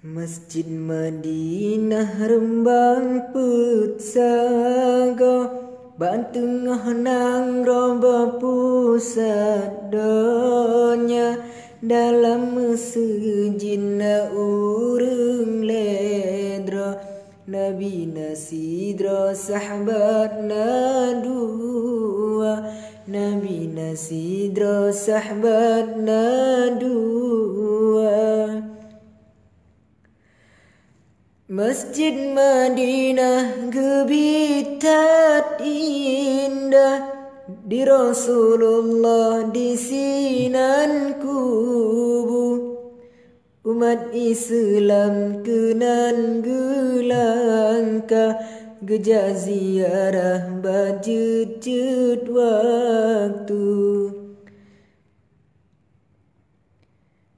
Masjid Madinah Rembang Putsaga Ban tengah nang roba pusat donya dalam masjid na urang ledra Nabi nasidra sahabat na dua Nabi nasidra sahabat na dua Masjid Madinah gebitat indah di Rasulullah di sinan kubu umat Islam kenan gelangka geja ziarah bajut waktu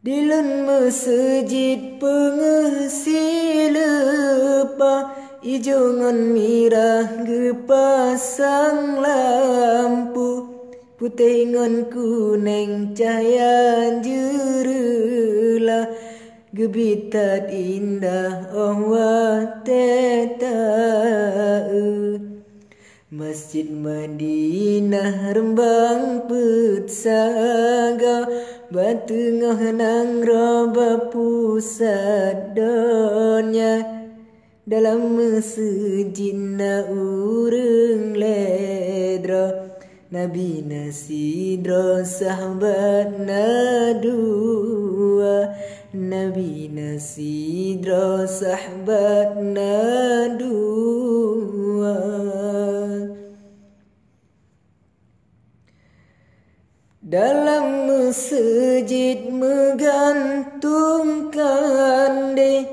Dilun masjid pengesi lepa ijongan mirah gepasang lampu putih ngan kuning cahaya jerela gebitat indah Allah tetae Masjid Madinah Rembang Putsaga Batengah nang roba pusat donya dalam masjid na urang ledra Nabi nasidra sahabat na dua Nabi nasidra sahabat na dua Dalam masjid menggantungkan deh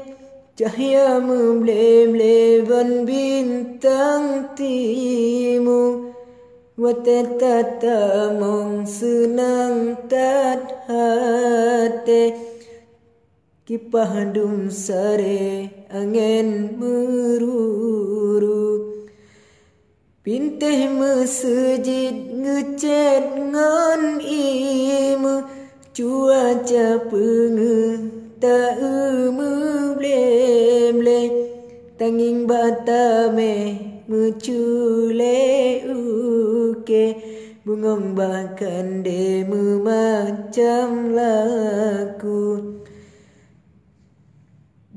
cahaya membelebleban bintang timu wateta mong senang tat hati kipah dum sare angin meruru Pintih masjid ngecet ngan ima cuaca pengeh tak meblem-blem tanging batame mencule uke bungong bahkan de memacam laku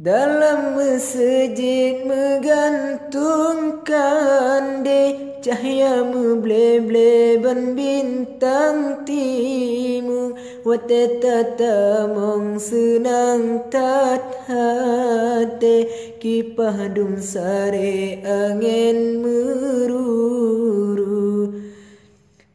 Dalam masjid menggantungkan deh cahaya meblebleban bintang timu wateta mong senang tat hati kipah dum sare angin meruru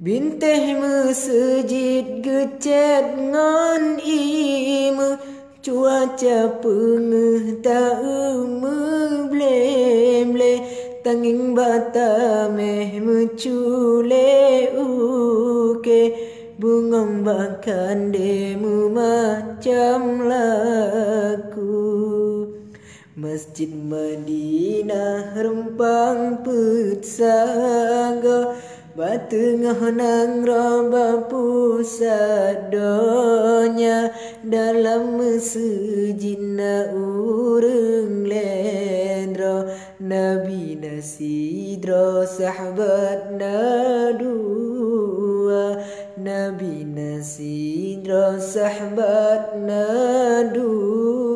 Bintih masjid gecet ngan ima cuaca pengeh tak meblem-blem tanging batame mencule uke bungong bahkan demu macam laku Masjid Madinah Rembang Putsaga Batengah nang roba pusat donya dalam masjid na urang ledra Nabi nasidra sahabat na dua Nabi nasidra sahabat na dua